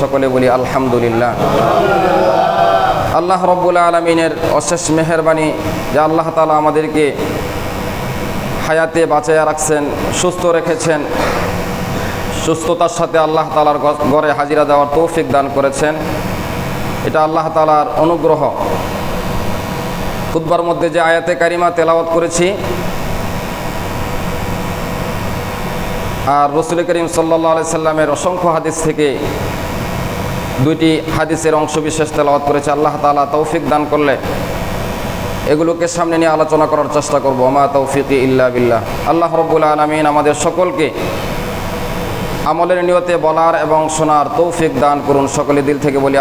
সকলে বলি আলহামদুলিল্লাহ। আল্লাহ রব্বুল আলামিনের অশেষ মেহেরবানি যে আল্লাহ তাআলা আমাদেরকে হায়াতে বাঁচিয়ে রাখছেন, সুস্থ রেখেছেন, সুস্থতার সাথে আল্লাহ তাআলার ঘরে হাজিরা দেওয়ার তৌফিক দান করেছেন। এটা আল্লাহ তাআলার অনুগ্রহ। খুতবার মধ্যে যে আয়াতে কারিমা তেলাওয়াত করেছি আর রাসূল করিম সাল্লাল্লাহু আলাইহি সাল্লামের অসংখ্য হাদিস থেকে দুইটি হাদিসের অংশ বিশেষ তেলাওয়াত করেছে। আল্লাহ তাআলা তৌফিক দান করলে এগুলোকে সামনে নিয়ে আলোচনা করার চেষ্টা করব। মা তৌফিকি ইল্লা বিল্লাহ। আল্লাহ রাব্বুল আলামিন আমাদের সকলকে আমলের নিয়তে বলার এবং শোনার তৌফিক দান করুন। সকলে দিল থেকে বলি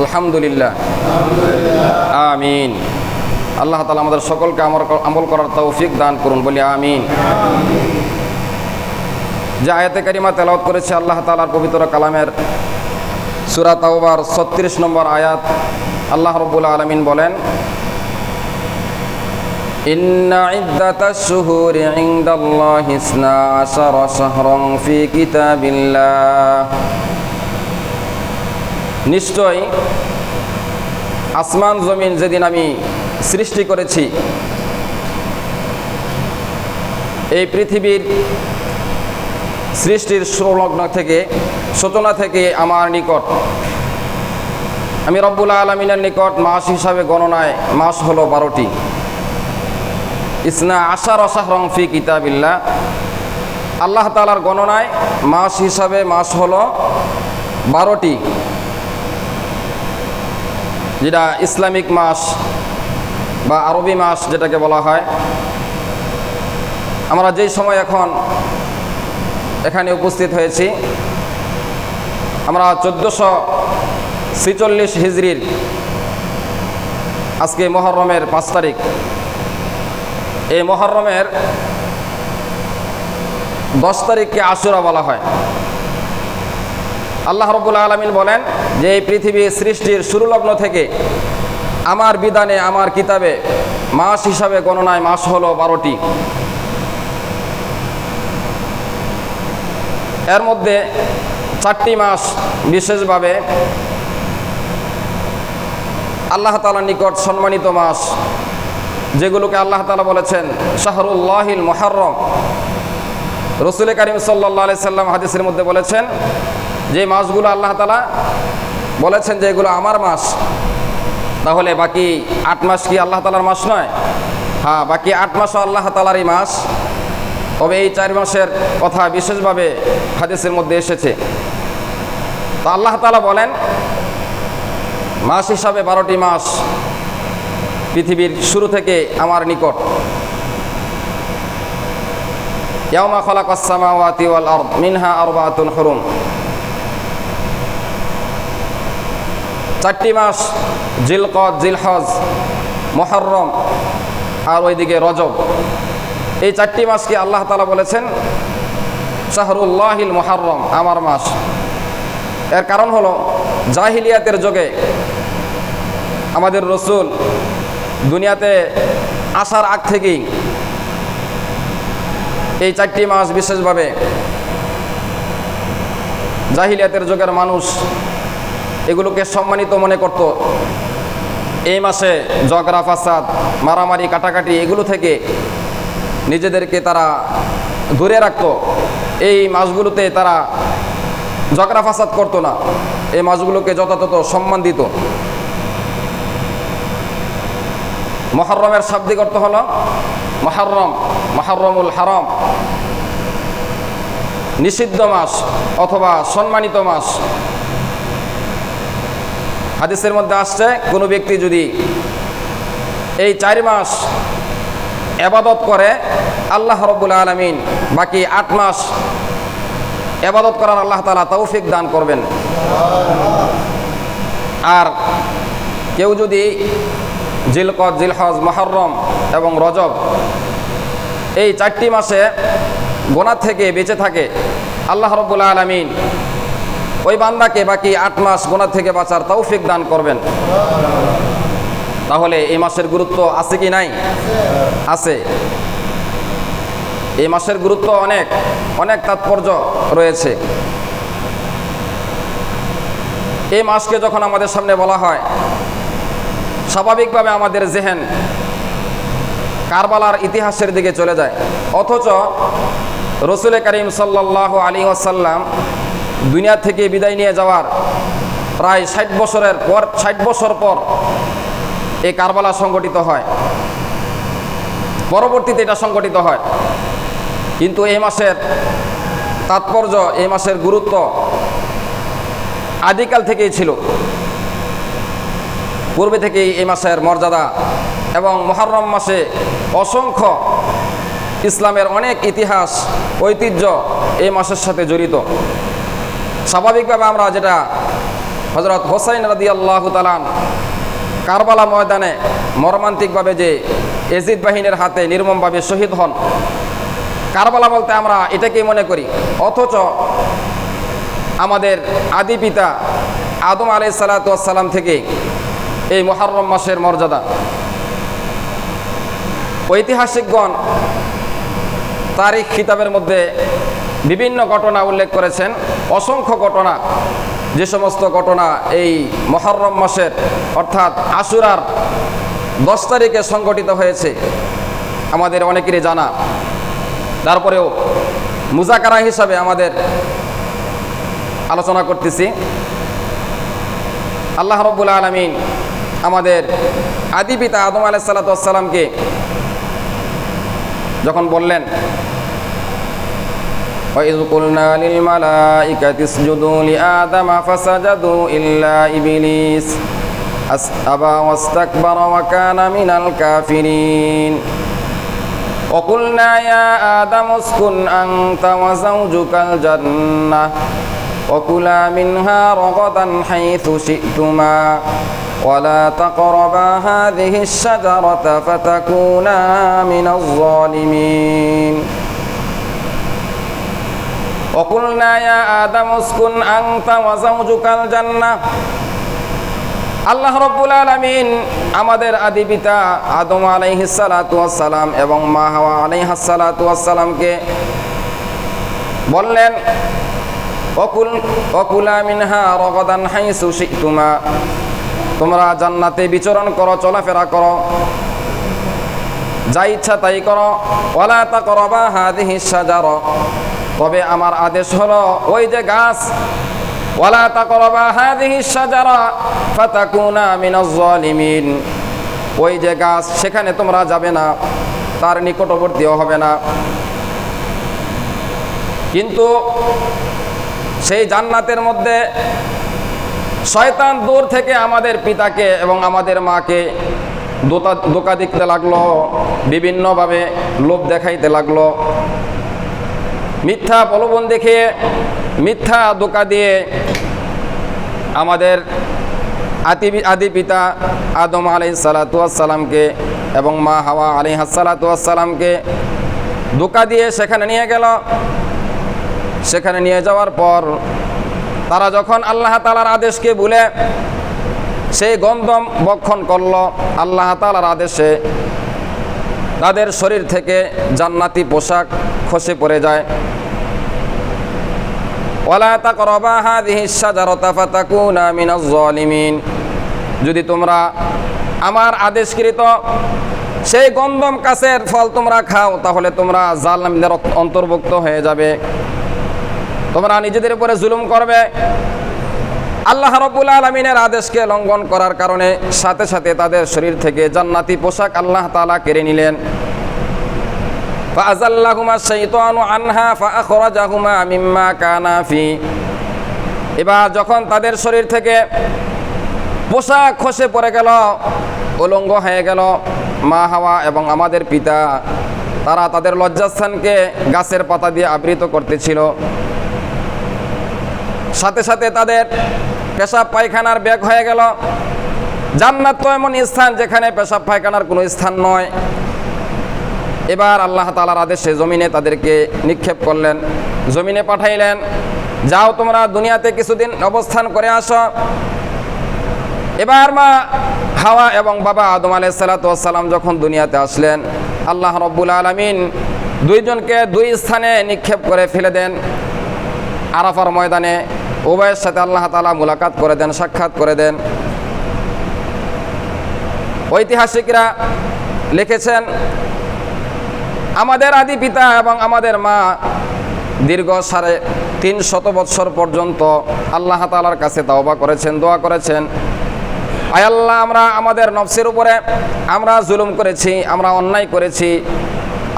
আলহামদুলিল্লাহ, আমিন। আল্লাহ তাআলা আমাদের সকলকে আমল করার তৌফিক দান করুন, বলি আমিন। যে আয়াতে কারিমা তেলাওয়াত করেছে আল্লাহ তাআলার পবিত্র কালামের সূরা তাওবার ৩৬ নম্বর আয়াত। আল্লাহ রাব্বুল আলামিন বলেন, ইন্না ইদ্দাতাশ শুহুরি ইনদাল্লাহি 12 শাহরান ফি কিতাবিল্লাহ। নিশ্চয় আসমান জমিন যেদিন আমি সৃষ্টি করেছি, এই পৃথিবীর সৃষ্টির সংলগ্ন থেকে, সূচনা থেকে আমার নিকট, আমি রব্বুল আলামিনের নিকট মাস হিসাবে গণনায় মাস হলো 12টি। 12 শাহরান ফি কিতাবিল্লাহ। আল্লাহ তাআলার গণনায় মাস হিসাবে মাস হলো 12টি, যেটা ইসলামিক মাস বা আরবি মাস যেটাকে বলা হয়। আমরা যেই সময় এখন এখানে উপস্থিত হয়েছি, আমরা 1446 হিজরির আজকে মুহররমের 5 তারিখ। এই মুহররমের 10 তারিখকে আশুরা বলা হয়। আল্লাহ রাব্বুল আলামিন বলেন যে এই পৃথিবীর সৃষ্টির শুরুলগ্ন থেকে আমার বিধানে, আমার কিতাবে মাস হিসাবে গণনায় মাস হলো 12টি। এর মধ্যে 4টি মাস বিশেষভাবে আল্লাহ তাআলার নিকট সম্মানিত মাস, যেগুলোকে আল্লাহ তাআলা বলেছেন শাহরুল্লাহিল মুহররম। রাসূল করিম সাল্লাল্লাহু আলাইহি সাল্লাম হাদিসের মধ্যে বলেছেন যে মাসগুলো আল্লাহ তাআলা বলেছেন যে এগুলো আমার মাস। তাহলে বাকি 8 মাস কি আল্লাহ তাআলার মাস নয়? হ্যাঁ, বাকি 8 মাসও আল্লাহ তাআলারই মাস। তবে এই 4 মাসের কথা বিশেষভাবে হাদিসের মধ্যে এসেছে। তো আল্লাহ তাআলা বলেন মাস হিসাবে 12টি মাস পৃথিবীর শুরু থেকে আমার নিকট। ইয়াউমা খালাকাস সামাওয়াতি ওয়াল আরদ মিনহা আরবাতুন হুরুম। 4টি মাস জিলকদ, জিলহজ, মুহররম আর ওইদিকে রজব। এই 4টি মাসকে আল্লাহ তাআলা বলেছেন শাহরুল্লাহিল মুহররম, আমার মাস। এর কারণ হলো জাহিলিয়াতের যুগে আমাদের রাসূল দুনিয়াতে আসার আগ থেকেই এই 4টি মাস বিশেষভাবে জাহিলিয়াতের যুগের মানুষ এগুলোকে সম্মানিত মনে করত। এই মাসে ঝগড়া ফাসাদ, মারামারি, কাটাকাটি এগুলো থেকে নিজেদেরকে তারা দূরে রাখত। এই মাসগুলোতে তারা ঝগড়া ফাসাদ করতো না, এই মাসগুলোকে যথাযথ সম্মান দিত। মুহররমের শাব্দিক অর্থ হলো মুহররম, মুহররমুল হারাম, নিষিদ্ধ মাস অথবা সম্মানিত মাস। হাদিসের মধ্যে আসছে কোনো ব্যক্তি যদি এই 4 মাস ইবাদত করে, আল্লাহ রাব্বুল আলামিন বাকি 8 মাস ইবাদত করার আল্লাহ তাআলা তৌফিক দান করবেন। আর কেউ যদি জিলকদ, জিলহজ, মুহররম এবং রজব এই 4টি মাসে গুনাহ থেকে বেঁচে থাকে, আল্লাহ রাব্বুল আলামিন ওই বান্দাকে বাকি 8 মাস গুনাহ থেকে বাঁচার তৌফিক দান করবেন। তাহলে এই মাসের গুরুত্ব আছে কি নাই? আছে। এই মাসের গুরুত্ব অনেক অনেক তাৎপর্য রয়েছে। এই মাসকে যখন আমাদের সামনে বলা হয়, স্বাভাবিকভাবে আমাদের জেহেন কারবালার ইতিহাসের দিকে চলে যায়। অথচ রসুল করিম সাল্লাল্লাহু আলাইহি ওয়াসাল্লাম দুনিয়া থেকে বিদায় নিয়ে যাওয়ার প্রায় 60 বছর পর এই কারবালা সংগঠিত হয়, পরবর্তীতে এটা সংগঠিত হয়। কিন্তু এই মাসের তাৎপর্য, এই মাসের গুরুত্ব আদিকাল থেকেই ছিল। পূর্বে থেকেই এই মাসের মর্যাদা এবং মুহররম মাসে অসংখ্য ইসলামের অনেক ইতিহাস, ঐতিহ্য এই মাসের সাথে জড়িত। স্বাভাবিকভাবে আমরা যেটা হযরত হোসাইন রাদিয়াল্লাহু তাআলা কারবালা ময়দানে মর্মান্তিকভাবে যে এজিদ বাহিনীর হাতে নির্মমভাবে শহীদ হন, কারবালা বলতে আমরা এটাকেই মনে করি। অথচ আমাদের আদি পিতা আদম আলাইহিস সালাতু ওয়াস সালাম থেকে এই মুহররম মাসের মর্যাদা, ঐতিহাসিকগণ তারিখ কিতাবের মধ্যে বিভিন্ন ঘটনা উল্লেখ করেছেন, অসংখ্য ঘটনা। যে সমস্ত ঘটনা এই মুহররম মাসের অর্থাৎ আশুরার 10 তারিখে সংগঠিত হয়েছে আমাদের অনেকেরই জানা। তারপরেও মুজাকারা হিসাবে আমাদের আলোচনা করতেছি। আল্লাহ রাব্বুল আলামিন আমাদের আদি পিতা আদম আলাইহিস সালাতু ওয়াস সালামকে যখন বললেন, وَإِذْ قُلْنَا لِلْمَلَائِكَةِ اسْجُدُوا لِآدَمَ فَسَجَدُوا إِلَّا إِبْلِيسَ أَبَى وَاسْتَكْبَرَ وَكَانَ مِنَ الْكَافِرِينَ وَقُلْنَا يَا آدَمُ اسْكُنْ أَنْتَ وَزَوْجُكَ الْجَنَّةَ وَكُلَا مِنْهَا رَغَدًا حَيْثُ شِئْتُمَا وَلَا تَقْرَبَا هَذِهِ الشَّجَرَةَ فَتَكُونَا مِنَ الظَّالِمِينَ وَقُلْنَا يَا آدَمُ اسْكُنْ أَنْتَ وَزَوْجُكَ الْجَنَّةَ আল্লাহ রাব্বুল আলামিন আমাদের আদি পিতা আদম আলাইহিস সালাতু ওয়াস সালাম এবং মা হাওয়া আলাইহাস সালাতু ওয়াস সালামকে বললেন, ওয়াকুলা মিনহা রাগাদান হাইসু শিতুমা, তোমরা জান্নাতে বিচরণ করো, চলাফেরা করো, যা ইচ্ছা তাই করো। ওয়ালা তাকরাবা হাযিহিস শাজারা, তবে আমার আদেশ হলো ওই যে গাছ, ওয়ালা তাকরাবা হাযিহিস শাজারা ফাতাকুনা মিনাজ জালিমিন, ওই যে গাছ সেখানে তোমরা যাবে না, তার নিকটবর্তীও হবে না। কিন্তু সেই জান্নাতের মধ্যে শয়তান দূর থেকে আমাদের পিতাকে এবং আমাদের মাকে ধোঁকা দিতে লাগলো, বিভিন্নভাবে লোভ দেখাইতে লাগলো, মিথ্যা প্রলোভন দেখিয়ে, মিথ্যা ধোঁকা দিয়ে আমাদের আদি পিতা আদম আলাইহিস সালাতু ওয়াস সালামকে এবং মা হাওয়া আলাইহাস সালাতু ওয়াস সালামকে ধোঁকা দিয়ে সেখানে নিয়ে গেল। সেখানে নিয়ে যাওয়ার পর তারা যখন আল্লাহ তাআলার আদেশকে ভুলে সেই গন্ধম ভক্ষণ করল, আল্লাহ তাআলার আদেশে তাদের শরীর থেকে জান্নাতি পোশাক খসে পড়ে যায়। ওয়ালা তাকরাবা হাযিহিস শাজারাতা ফাতাকুনা মিনাজ জালিমিন, যদি তোমরা আমার আদেশকৃত সেই গন্ধম গাছের ফল তোমরা খাও তাহলে তোমরা জালিমদের অন্তর্ভুক্ত হয়ে যাবে, তোমরা নিজেদের উপরে জুলুম করবে। আল্লাহ রাব্বুল আলামিনের আদেশকে লঙ্ঘন করার কারণে সাথে সাথে তাদের শরীর থেকে জান্নাতি পোশাক আল্লাহ তাআলা কেড়ে নিলেন। ফাআযাল্লাহুমা শাইতানু আনহা ফাআখরাজাহুমা মিম্মা কানা ফি, এবার যখন তাদের শরীর থেকে পোশাক খসে পড়ে গেল, উলঙ্গ হয়ে গেল, মা হাওয়া এবং আমাদের পিতা তারা তাদের লজ্জাস্থানকে গাছের পাতা দিয়ে আবৃত করতেছিল। সাথে সাথে তাদের পেশাব পায়খানার ব্যাগ হয়ে গেল। জান্নাত তো এমন স্থান যেখানে পেশাব পায়খানার কোনো স্থান নয়। এবার আল্লাহ তাআলার আদেশে জমিনে তাদেরকে নিক্ষেপ করলেন, জমিনে পাঠাইলেন, যাও তোমরা দুনিয়াতে কিছুদিন অবস্থান করে আসো। এবার মা হাওয়া এবং বাবা আদম আলাইহিস সালাতু ওয়াস সালাম যখন দুনিয়াতে আসলেন, আল্লাহ রাব্বুল আলামিন দুইজনকে দুই স্থানে নিক্ষেপ করে ফেলে দেন। আরাফার ময়দানে উভয়ের সাথে আল্লাহ তাআলা মুলাকাত করে দেন, সাক্ষাৎ করে দেন। ঐতিহাসিকরা লিখেছেন, আমাদের আদি পিতা এবং আমাদের মা দীর্ঘ 350 বৎসর পর্যন্ত আল্লাহ তাআলার কাছে তাওবা করেছেন, দোয়া করেছেন, আয় আল্লাহ, আমরা আমাদের নফসের উপরে আমরা জুলুম করেছি, আমরা অন্যায় করেছি,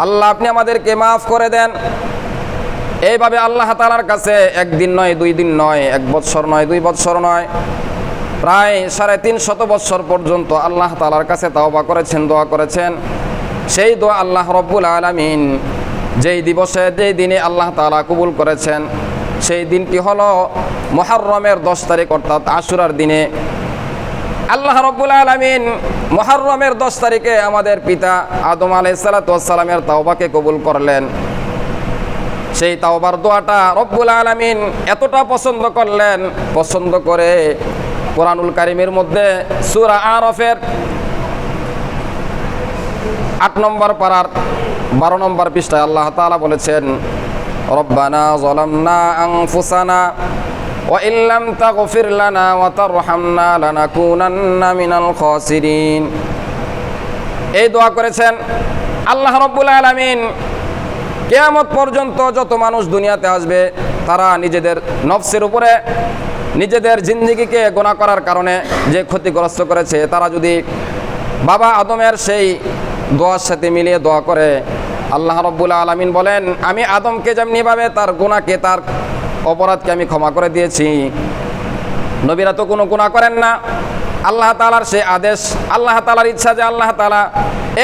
আল্লাহ আপনি আমাদেরকে মাফ করে দেন। এইভাবে আল্লাহ তাআলার কাছে একদিন নয়, 2 দিন নয়, 1 বৎসর নয়, 2 বৎসর নয়, প্রায় 350 বৎসর পর্যন্ত আল্লাহ তাআলার কাছে তাওবা করেছেন, দোয়া করেছেন। সেই দোয়া আল্লাহ রব্বুল আলামিন যেই দিবসে, যেই দিনে আল্লাহ তাআলা কবুল করেছেন, সেই দিনটি হলো মুহররমের 10 তারিখ, অর্থাৎ আশুরার দিনে। আল্লাহ রব্বুল আলামিন মুহররমের 10 তারিখে আমাদের পিতা আদম আলাইহিস সালাতু ওয়াস সালামের তাওবাকে কবুল করলেন। সেই তাওবার দোয়াটা রব্বুল আলামিন এতটা পছন্দ করলেন, পছন্দ করে কোরআনুল কারীমের মধ্যে সূরা আরাফের 8 নম্বর পারার 12 নম্বর পৃষ্ঠায় আল্লাহ তাআলা বলেছেন, রব্বানা যালামনা আনফুসানা ওয়া ইল্লাম তাগফির লানা ওয়া তারহামনা লানাকুনান্না মিনাল খাসিরিন। এই দোয়া করেছেন আল্লাহ রব্বুল আলামিন। কিয়ামত পর্যন্ত যত মানুষ দুনিয়াতে আসবে, তারা নিজেদের নফসের উপরে নিজেদের জিন্দেগিকে গুনাহ করার কারণে যে ক্ষতিগ্রস্ত করেছে, তারা যদি বাবা আদমের সেই দোয়ার সাথে মিলিয়ে দোয়া করে, আল্লাহ রব্বুল আলামিন বলেন, আমি আদমকে যেমনিভাবে তার গুনাহকে, তার অপরাধকে আমি ক্ষমা করে দিয়েছি। নবীরা তো কোনো গুনাহ করেন না, আল্লাহ তাআলার সেই আদেশ, আল্লাহ তাআলার ইচ্ছা যে আল্লাহ তাআলা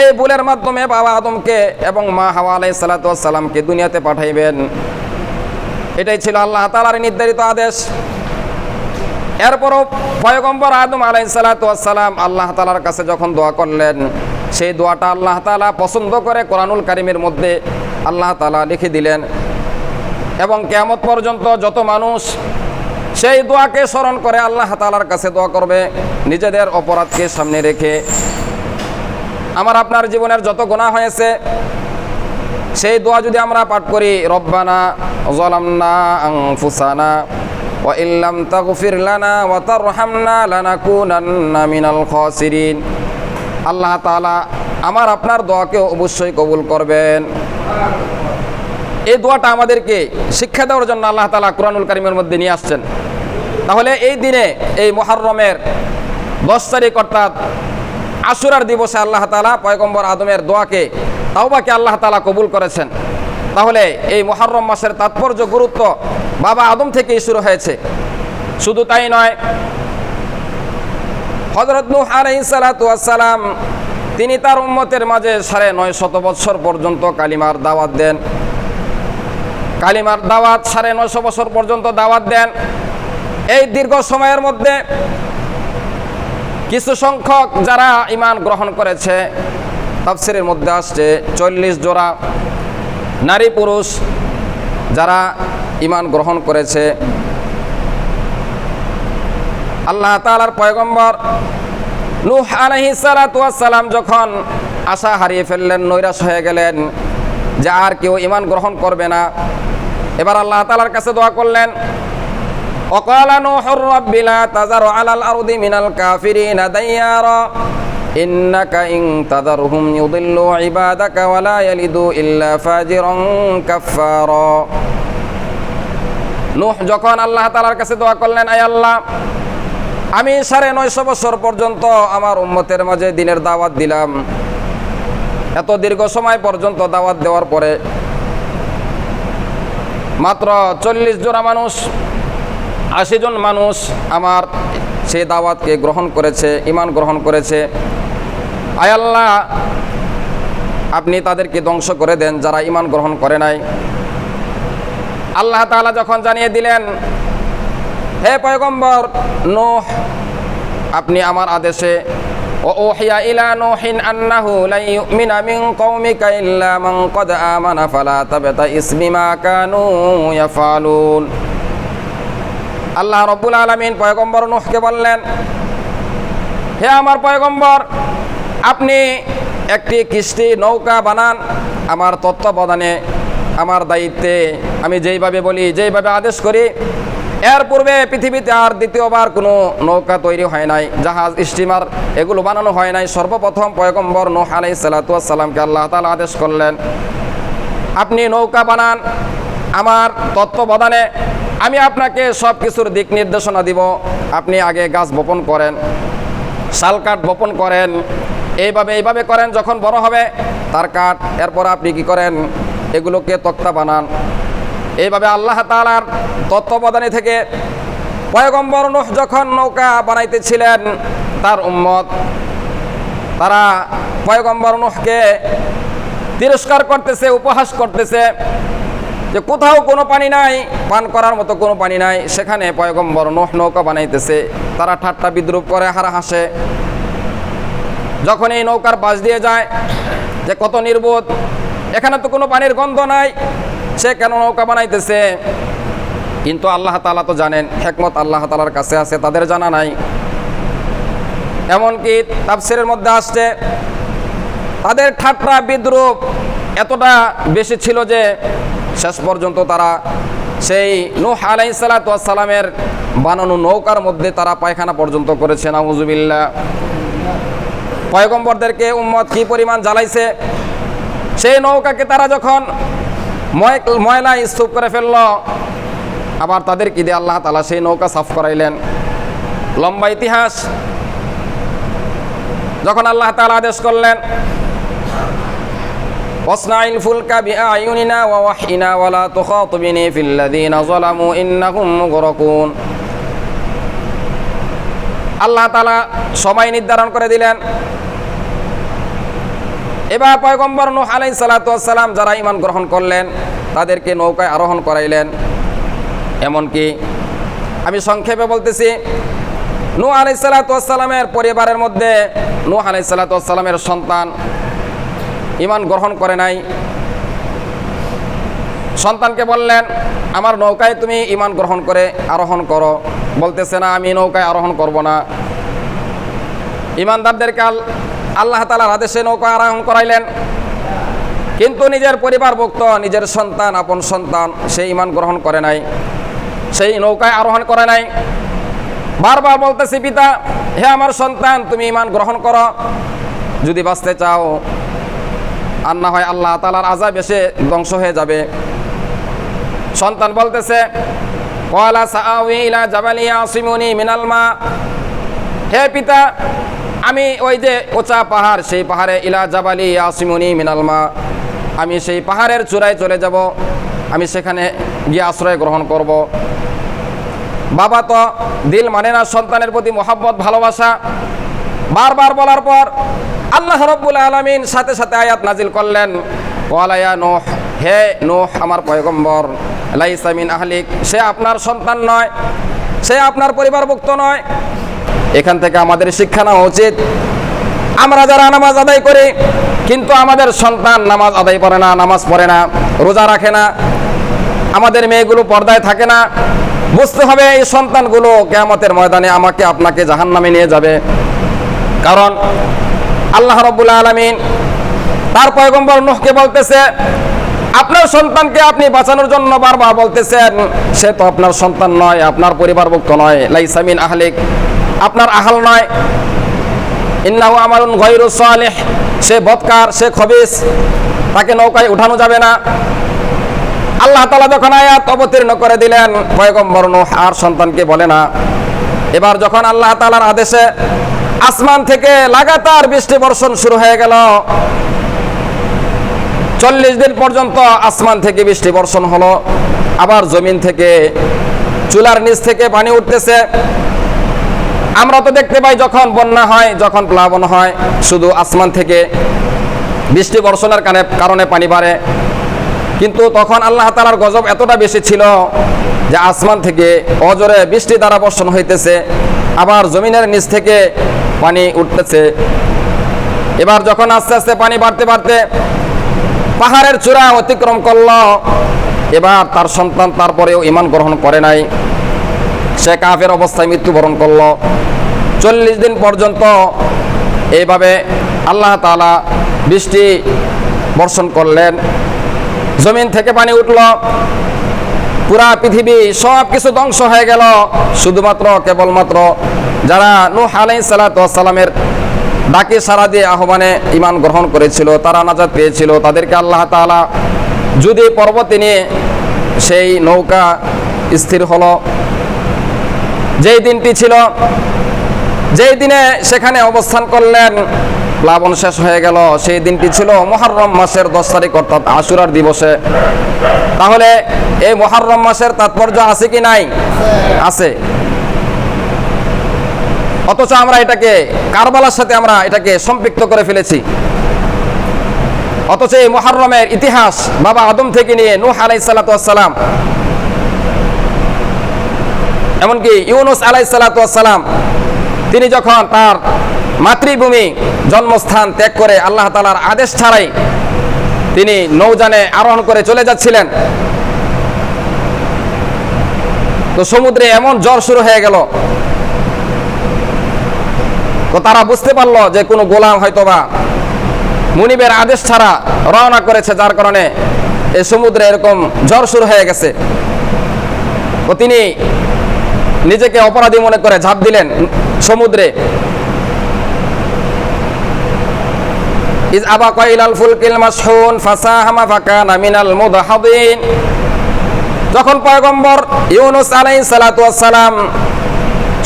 এই ভুলের মাধ্যমে বাবা আদমকে এবং মা হাওয়া আলাইহিস সালাতু ওয়াস সালামকে দুনিয়াতে পাঠাইবেন। এটাই ছিল আল্লাহ তাআলার নির্ধারিত আদেশ। এরপরও পয়গম্বর আদম আলাইহিস সালাতু ওয়াস সালাম আল্লাহ তাআলার কাছে যখন দোয়া করলেন, সেই দোয়াটা আল্লাহ তাআলা পছন্দ করে কোরআনুল কারীমের মধ্যে আল্লাহ তাআলা লিখে দিলেন। এবং কিয়ামত পর্যন্ত যত মানুষ সেই দোয়াকে স্মরণ করে আল্লাহ তাআলার কাছে দোয়া করবে, নিজেদের অপরাধকে সামনে রেখে, আমার আপনার জীবনের যত গুনাহ হয়েছে সেই দোয়া যদি আমরা পাঠ করি, রব্বানা যালামনা আনফুসানা ওয়া ইল্লাম তাগফির লানা ওয়া তারহামনা লানাকুনান্না মিনাল খাসিরিন, আল্লাহ তাআলা আমার আপনার দোয়াকে অবশ্যই কবুল করবেন। এই দোয়াটা আমাদেরকে শিক্ষা দেওয়ার জন্য আল্লাহ তাআলা কোরআনুল কারীমের মধ্যে নিয়ে আসছেন। তাহলে এই দিনে, এই মুহররমের 10 তারিখ অর্থাৎ আশুরার দিবসে আল্লাহ তাআলা পয়গম্বর আদমের দোয়াকে, তাওবাকে আল্লাহ তাআলা কবুল করেছেন। তাহলে এই মুহররম মাসের তাৎপর্য, গুরুত্ব বাবা আদম থেকেই শুরু হয়েছে। শুধু তাই নয়, হযরত নূহ আলাইহিস সালাতু ওয়াস সালাম তিনি তার উম্মতের মাঝে 950 বছর পর্যন্ত কালিমার দাওয়াত দেন। কালিমার দাওয়াত 950 বছর পর্যন্ত দাওয়াত দেন। এই দীর্ঘ সময়ের মধ্যে কিছু সংখ্যক যারা ঈমান গ্রহণ করেছে, তাফসীরের মধ্যে আসছে 40 জোড়া নারী পুরুষ যারা ঈমান গ্রহণ করেছে। আল্লাহ তাআলার পয়গম্বর নূহ আলাইহিস সালাতু ওয়াস সালাম যখন আশা হারিয়ে ফেললেন, নৈরাশ হয়ে গেলেন যে আর কেউ ঈমান গ্রহণ করবে না, এবার আল্লাহ তাআলার কাছে দোয়া করলেন, ওয়াকালা নূহুর রাব্বি লা তাযারু আলাল আরদি মিনাল কাফিরিনা দাইয়ারা ইন্নাকা ইন তাযারহুম ইউদিল্লু ইবাদাকা ওয়া লা ইয়ালিদু ইল্লা ফাজিরান কাফফারা। নূহ যখন আল্লাহ তাআলার কাছে দোয়া করলেন, আয় আল্লাহ, আমি 950 বছর পর্যন্ত আমার উম্মতের মাঝে দ্বীনের দাওয়াত দিলাম। এত দীর্ঘ সময় পর্যন্ত দাওয়াত দেওয়ার পরে মাত্র 40 জোড়া মানুষ, 80 জন মানুষ আমার সেই দাওয়াতকে গ্রহণ করেছে, ঈমান গ্রহণ করেছে। আয় আল্লাহ, আপনি তাদেরকে ধ্বংস করে দেন যারা ঈমান গ্রহণ করে নাই। আল্লাহ তাআলা যখন জানিয়ে দিলেন, হে পয়গম্বর নূহ, আপনি আমার আদেশে, ওহিয়া ইলা নূহিন আন্নাহু লা ইউমিনা মিন কওমিকা ইল্লা মান ক্বাদ আমানা ফালা তাবতাইস বিমা কানু ইয়াফালুন। আল্লাহ রাব্বুল আলামিন পয়গম্বর নূহকে বললেন, হে আমার পয়গম্বর, আপনি একটি কিস্তি নৌকা বানান আমার তত্ত্বাবধানে, আমার দায়িত্বে, আমি যেইভাবে বলি, যেইভাবে আদেশ করি এর পূর্বে পৃথিবীতে আর দ্বিতীয়বার কোনো নৌকা তৈরি হয় নাই, জাহাজ, স্টিমার এগুলো বানানো হয় নাই। সর্বপ্রথম পয়গম্বর নূহ আলাইহিস সালাতু ওয়াস সালামকে আল্লাহ তাআলা আদেশ করলেন, আপনি নৌকা বানান, আমার তত্ত্বাবধানে আমি আপনাকে সব কিছুর দিক নির্দেশনা দিব। আপনি আগে গাছ বপন করেন, শাল কাঠ বপন করেন, এইভাবে করেন, যখন বড় হবে তার কাঠ, এরপর আপনি কি করেন, এগুলোকে তক্তা বানান। এইভাবে আল্লাহ তাআলার তত্ত্বাবধানে থেকে পয়গম্বর নূহ যখন নৌকা বানাইতেছিলেন, তার উম্মত তারা পয়গম্বর নূহকে তিরস্কার করতেছে, উপহাস করতেছে যে কোথাও কোনো পানি নাই, পান করার মতো কোনো পানি নাই, সেখানে পয়গম্বর নূহ নৌকা বানাইতেছে। তারা ঠাট্টা বিদ্রুপ করে, হাসে। যখন এই নৌকার পাশ দিয়ে যায় যে কত নির্বোধ, এখানে তো কোনো পানির গন্ধ নাই, সে কেন নৌকা বানাইতেছে? কিন্তু আল্লাহ তাআলা তো জানেন, হিকমত আল্লাহ তাআলার কাছে আছে, তাদের জানা নাই। এমনকি তাফসীরের মধ্যে আসছে তাদের ঠাট্টা বিদ্রুপ এতটা বেশি ছিল যে শেষ পর্যন্ত তারা সেই নূহ আলাইহিস সালাতু ওয়াস সালামের বানানো নৌকার মধ্যে তারা পায়খানা পর্যন্ত করেছে। নাউযুবিল্লাহ। পয়গম্বরদেরকে উম্মত কি পরিমাণ জ্বালাইছে। সেই নৌকাকে তারা যখন ময়লা স্তূপ করে ফেলল, আবার তাদের কি দিয়ে আল্লাহ তাআলা সেই নৌকা সাফ করাইলেন। লম্বা ইতিহাস। যখন আল্লাহ তাআলা আদেশ করলেন, ওয়াসনাইল ফুলকা বিআয়ুনিনা ওয়া ওয়াহয়িনা ওয়া লা তুখাতিবিনি ফিল্লাযীনা যালামু ইন্নাহুম মুগরাকুন, আল্লাহ তাআলা সময় নির্ধারণ করে দিলেন। এবার পয়গম্বর নূহ আলাইহিস সালাতু ওয়াস সালাম যারা ঈমান গ্রহণ করলেন তাদেরকে নৌকায় আরোহণ করাইলেন। এমনকি আমি সংক্ষেপে বলতেছি, নূহ আলাইহিস সালাতু ওয়াস সালামের পরিবারের মধ্যে নূহ আলাইহিস সালাতু ওয়াস সালামের সন্তান ঈমান গ্রহণ করে নাই। সন্তানকে বললেন, আমার নৌকায় তুমি ঈমান গ্রহণ করে আরোহণ করো। বলতেছে না, আমি নৌকায় আরোহণ করব না। ঈমানদারদেরকে আল্লাহ তাআলার আদেশে নৌকায় আরোহণ করাইলেন, কিন্তু নিজের পরিবারভুক্ত, নিজের সন্তান, আপন সন্তান, সে ঈমান গ্রহণ করে নাই, সেই নৌকায় আরোহণ করে নাই। বারবার বলতেছি, পিতা, হে আমার সন্তান, তুমি ঈমান গ্রহণ করো, যদি বাঁচতে চাও, আর না হয় আল্লাহ তাআলার আযাব এসে ধ্বংস হয়ে যাবে। সন্তান বলতেছে, ক্বালা সাআওয়ি ইলা জাবালি ইয়াসিমুনি মিনাল মা, হে পিতা, আমি ওই যে উঁচা পাহাড়, সেই পাহাড়ে, ইলা জাবালি ইয়াসিমুনি মিনাল মা, আমি সেই পাহাড়ের চূড়ায় চলে যাব, আমি সেখানে গিয়ে আশ্রয় গ্রহণ করব। বাবা তো দিল মানে না সন্তানের প্রতি মহব্বত, ভালোবাসা। বারবার বলার পর আল্লাহ রাব্বুল আলামিন সাথে সাথে আয়াত নাজিল করলেন, ওয়ালা ইয়া নূহ, হে নূহ আমার পয়গম্বর, লাইসা মিন আহলিক, সে আপনার সন্তান নয়, সে আপনার পরিবারভুক্ত নয়। এখান থেকে আমাদের শিক্ষা নেওয়া উচিত, আমরা যারা নামাজ আদায় করি কিন্তু আমাদের সন্তান নামাজ আদায় করে না, নামাজ পড়ে না, রোজা রাখে না, আমাদের মেয়েগুলো পর্দায় থাকে না, বুঝতে হবে এই সন্তানগুলো কিয়ামতের ময়দানে আমাকে আপনাকে জাহান্নামে নিয়ে যাবে। কারণ আল্লাহ রাব্বুল আলামিন তার পয়গম্বর নূহকে বলতেছে, আপনার সন্তানকে আপনি বাঁচানোর জন্য বারবার বলতেছেন, সে তো আপনার সন্তান নয়, আপনার পরিবারভুক্ত নয়, লাইসা মিন আহলিক, আপনার আহাল নয়, ইন্নাহু আমালুন গায়রু সালিহ, সে বদকার, সে খবিস, তাকে নৌকায় উঠানো যাবে না। আল্লাহ তাআলা যখন আয়াত অবতীর্ণ করে দিলেন, পয়গম্বর নূহ আর সন্তানকে বলে না। এবার যখন আল্লাহ তাআলার আদেশে আসমান থেকে লাগাতার বৃষ্টি বর্ষণ শুরু হয়ে গেল, 40 দিন পর্যন্ত আসমান থেকে বৃষ্টি বর্ষণ হলো। আবার জমিন থেকে, চুলার নিচ থেকে পানি উঠতেছে। আমরা তো দেখতে পাই যখন বন্যা হয়, যখন প্লাবন হয়, শুধু আসমান থেকে বৃষ্টি বর্ষণের কারণে পানি বাড়ে। কিন্তু তখন আল্লাহ তাআলার গজব এতটা বেশি ছিল যে আসমান থেকে অজরে বৃষ্টি দ্বারা বর্ষণ হইতেছে, আবার জমিনের নিচ থেকে পানি উঠতেছে। এবার যখন আস্তে আস্তে পানি বাড়তে বাড়তে পাহাড়ের চূড়া অতিক্রম করল, এবার তার সন্তান তারপরেও ঈমান গ্রহণ করে নাই, সে কাফের অবস্থায় মৃত্যুবরণ করল। 40 দিন পর্যন্ত এইভাবে আল্লাহ তাআলা বৃষ্টি বর্ষণ করলেন, জমিন থেকে পানি উঠল। পুরা পৃথিবী সব কিছু ধ্বংস হয়ে গেল, শুধুমাত্র কেবলমাত্র যারা নূহ আলাইহিস সালাতু ওয়াস সালামের ডাকে সাড়া দিয়ে আহ্বানে ঈমান গ্রহণ করেছিল, তারা নাজাত পেয়েছিল। তাদেরকে আল্লাহ তাআলা যদি পর্বতে নিয়ে সেই নৌকা স্থির হলো, যেই দিনটি ছিল, যেই দিনে সেখানে অবস্থান করলেন, প্লাবন শেষ হয়ে গেল, সেই দিনটি ছিল মুহররম মাসের 10 তারিখ অর্থাৎ আশুরার দিবসে। তাহলে এই মুহররম মাসের তাৎপর্য আছে কি নাই? আছে। অথচ আমরা এটাকে কারবালার সাথে আমরা এটাকে সম্পৃক্ত করে ফেলেছি। অথচ এই মুহররমের ইতিহাস বাবা আদম থেকে নিয়ে নূহ আলাইহিস সালাতু ওয়াস সালাম, এমনকি ইউনুস আলাইহিস সালাতু ওয়াস সালাম, তিনি যখন তার মাতৃভূমি জন্মস্থান ত্যাগ করে আল্লাহ তাআলার আদেশ ছাড়াই তিনি নৌযানে আরোহণ করে চলে যাচ্ছিলেন, তো সমুদ্রে এমন ঝড় শুরু হয়ে গেল, তো তারা বুঝতে পারলো যে কোনো গোলাম হয়তোবা মুনিবের আদেশ ছাড়া রওনা করেছে, যার কারণে এই সমুদ্রে এরকম ঝড় শুরু হয়ে গেছে। তো তিনি নিজেকে অপরাধী মনে করে ঝাঁপ দিলেন সমুদ্রে। ইজ আবাকা ইলাল ফুলকিল মাশহুন ফাসাহামা ফাকানা মিনাল মুদহাদিন। যখন পয়গম্বর ইউনুস আলাইহিস সালাতু ওয়াস সালাম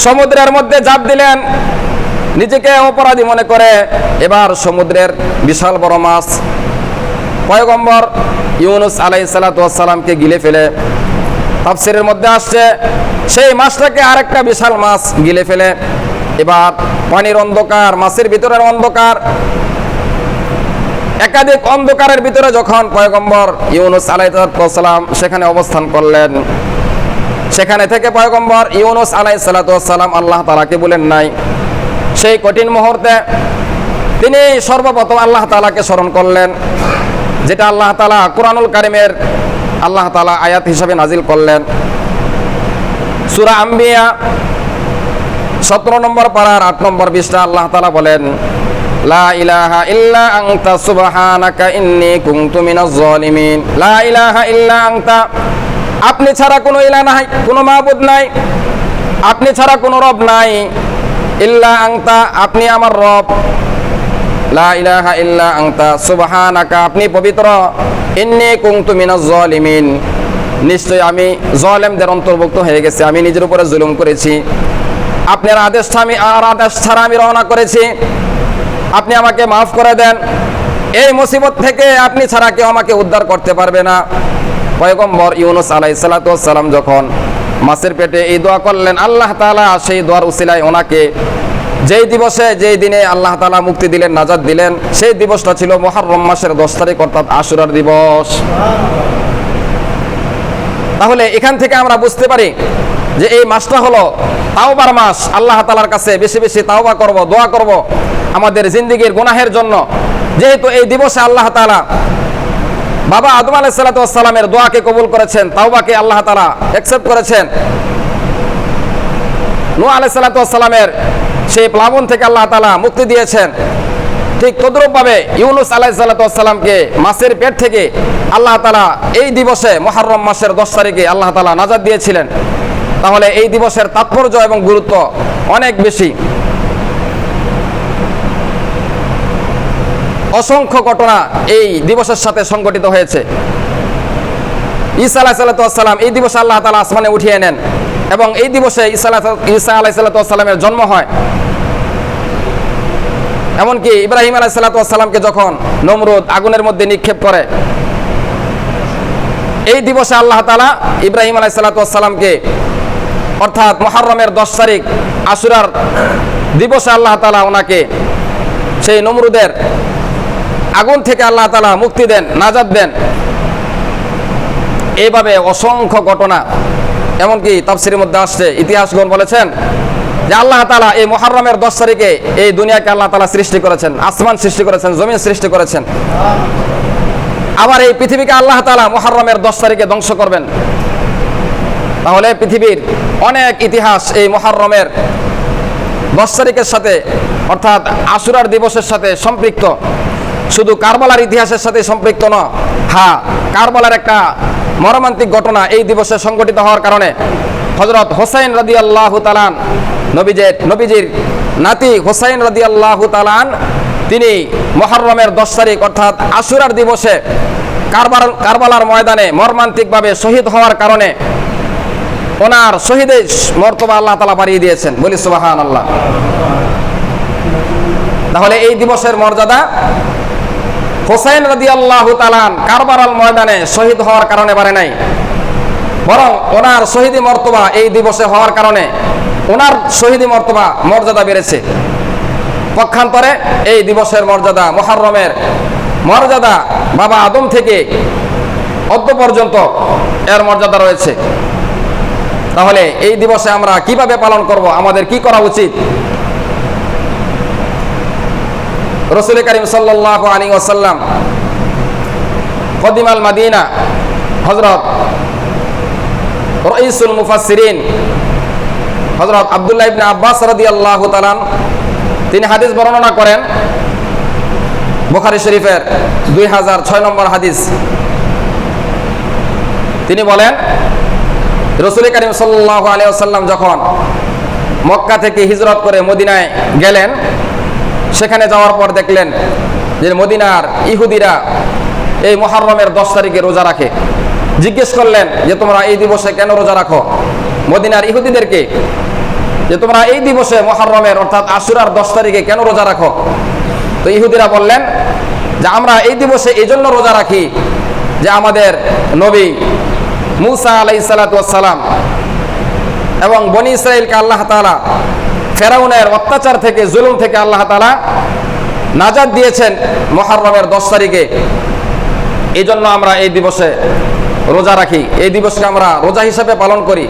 সমুদ্রের মধ্যে ঝাঁপ দিলেন নিজেকে অপরাধী মনে করে, এবার সমুদ্রের বিশাল বড় মাছ পয়গম্বর ইউনুস আলাইহিস সালাতু ওয়াস সালামকে গিলে ফেলে। তাফসীরের মধ্যে আসছে সেই মাছটাকে আরেকটা বিশাল মাছ গিলে ফেলে। এবার পানির অন্ধকার, মাছের ভিতরের অন্ধকার, একাধিক অন্ধকারের ভিতরে যখন পয়গম্বর ইউনুস আলাইহিস সালাম সেখানে অবস্থান করলেন, সেখানে থেকে পয়গম্বর ইউনুস আলাইহিস সালাম আল্লাহ তাআলাকে বলেন নাই। সেই কঠিন মুহূর্তে তিনি সর্বপ্রথম আল্লাহ তাআলাকে স্মরণ করলেন, যেটা আল্লাহ তাআলা কুরআনুল কারীমের আল্লাহ তাআলা আয়াত হিসাবে নাজিল করলেন। সূরা আম্বিয়া 17 নম্বর পারার 8 নম্বর পৃষ্ঠা আল্লাহ তাআলা বলেন, লা ইলাহা ইল্লা আনতা সুবহানাকা ইন্নী কুনতু মিনাজ জালিমিন। লা ইলাহা ইল্লা আনতা, আপনি ছাড়া কোনো ইলাহ নাই, কোনো মাবুদ নাই, আপনি ছাড়া কোনো রব নাই। ইল্লা আনতা, আপনি আমার রব। লা ইলাহা ইল্লা আনতা সুবহানাকা, আপনি পবিত্র। ইন্নী কুনতু মিনাজ জালিমিন, নিশ্চয় আমি জালেমদের অন্তর্ভুক্ত হয়ে গেছি, আমি নিজের উপরে জুলুম করেছি। আপনার আদেশ ছাড়া আমি রওনা করেছি, আপনি আমাকে মাফ করে দেন। এই মুসিবত থেকে আপনি ছাড়া কেউ আমাকে উদ্ধার করতে পারবে না। পয়গম্বর ইউনুস আলাইহিস সালাতু ওয়াস সালাম যখন মাছের পেটে এই দোয়া করলেন, আল্লাহ তাআলা সেই দোয়ার উসিলায় ওনাকে যেই দিবসে, যেই দিনে আল্লাহ তাআলা মুক্তি দিলেন, নাজাত দিলেন, সেই দিবসটা ছিল মুহররম মাসের 10 তারিখ অর্থাৎ আশুরার দিবস। তাহলে এখান থেকে আমরা বুঝতে পারি যে এই মাসটা হলো তাওবার মাস। আল্লাহ তাআলার কাছে বেশি বেশি তাওবা করব, দোয়া করব আমাদের জিন্দেগীর গুনাহের জন্য। যেহেতু এই দিবসে আল্লাহ তাআলা বাবা আদম আলাইহিস সালাতু ওয়াস সালামের দোয়াকে কবুল করেছেন, তাওবাকে আল্লাহ তাআলা অ্যাকসেপ্ট করেছেন। নূহ আলাইহিস সালাতু ওয়াস সালামের সেই প্লাবন থেকে আল্লাহ তাআলা মুক্তি দিয়েছেন। ঠিক তদ্রূপভাবে ইউনুস আলাইহিস সালাতু ওয়াস সালামকে মাছের পেট থেকে আল্লাহ তাআলা এই দিবসে মুহররম মাসের 10 তারিখে আল্লাহ তাআলা নাজাত দিয়েছিলেন। তাহলে এই দিবসের তাৎপর্য এবং গুরুত্ব অনেক বেশি। অসংখ্য ঘটনা এই দিবসের সাথে সংগঠিত হয়েছে। ঈসা আলাইহিস সালাম এই দিবসে আল্লাহ তাআলা আসমানে উঠিয়ে নেন এবং এই দিবসে ঈসা আলাইহিস সালামের জন্ম হয়। এমনকি ইব্রাহিম আলাইহিস সালামকে যখন নমরুদ আগুনের মধ্যে নিক্ষেপ করে, এই দিবসে আল্লাহ তাআলা ইব্রাহিম আলাইহিস সালামকে অর্থাৎ মুহররমের 10 তারিখ আশুরার দিবসে আল্লাহ তাআলা ওনাকে সেই নমরুদের আগুন থেকে আল্লাহ তাআলা মুক্তি দেন, নাজাত দেন। এইভাবে অসংখ্য ঘটনা, এমনকি তাফসীরের মধ্যে আসছে, ইতিহাসগণ বলেছেন যে আল্লাহ তাআলা এই মুহররমের 10 তারিখে এই দুনিয়াকে আল্লাহ তাআলা সৃষ্টি করেছেন, আসমান সৃষ্টি করেছেন, জমিন সৃষ্টি করেছেন। আবার এই পৃথিবীকে আল্লাহ তাআলা মুহররমের 10 তারিখে ধ্বংস করবেন। তাহলে পৃথিবীর অনেক ইতিহাস এই মুহররমের 10 তারিখের সাথে অর্থাৎ আশুরার দিবসের সাথে সম্পৃক্ত। শুধু কারবালার ইতিহাসের সাথে সম্পৃক্ত নয়, হ্যাঁ কারবালার একটা মর্মান্তিক ঘটনা এই দিবসে সংঘটিত হওয়ার কারণে হযরত হোসাইন রাদিয়াল্লাহু তাআলা নবীজির নাতি হোসাইন রাদিয়াল্লাহু তাআলা তিনি মুহররমের 10 তারিখ অর্থাৎ আশুরার দিবসে কারবালার ময়দানে মর্মান্তিকভাবে শহীদ হওয়ার কারণে ওনার শহীদের মর্তবা আল্লাহ তাআলা বাড়িয়ে দিয়েছেন, বলি সুবহানাল্লাহ। তাহলে এই দিবসের মর্যাদা হোসাইন রাদিয়াল্লাহু তাআলা কারবালার ময়দানে শহীদ হওয়ার কারণে বাড়ে নাই, বরং ওনার শহীদি মর্তবা এই দিবসে হওয়ার কারণে ওনার শহীদি মর্যাদা বেড়েছে। পক্ষান্তরে এই দিবসের মর্যাদা, মুহররমের মর্যাদা বাবা আদম থেকে অদ্য পর্যন্ত এর মর্যাদা রয়েছে। তাহলে এই দিবসে আমরা কিভাবে পালন করব, আমাদের কি করা উচিত? রাসূল করিম সাল্লাল্লাহু আলাইহি ওয়াসাল্লাম কদিমাল মাদিনা, হযরত রাইসুল মুফাসসিরিন হযরত আব্দুল্লাহ ইবনে আব্বাস রাদিয়াল্লাহু তাআলা তিনি হাদিস বর্ণনা করেন, বুখারী শরীফের 2006 নম্বর হাদিস। তিনি বলেন, রাসূল করিম সাল্লাল্লাহু আলাইহি ওয়াসাল্লাম যখন মক্কা থেকে হিজরত করে মদিনায় গেলেন, সেখানে যাওয়ার পর দেখলেন যে মদিনার ইহুদিরা এই মুহররমের 10 তারিখে রোজা রাখে। জিজ্ঞেস করলেন যে তোমরা এই দিবসে কেন রোজা রাখো? মদিনার ইহুদিদেরকে যে তোমরা এই দিবসে মুহররমের অর্থাৎ আশুরার 10 তারিখে কেন রোজা রাখো? তো ইহুদিরা বললেন যে আমরা এই দিবসে এই জন্য রোজা রাখি যে আমাদের নবী মুসা আলাইহিস সালাতু ওয়াস সালাম এবং বনি ইসরাইলকে আল্লাহ তাআলা ফেরাউনের অত্যাচার থেকে, জুলুম থেকে আল্লাহ তাআলা নাজাত দিয়েছেন মুহররমের 10 তারিখে। এই জন্য আমরা এই দিবসে রোজা রাখি, এই দিবসকে আমরা রোজা হিসাবে পালন করি।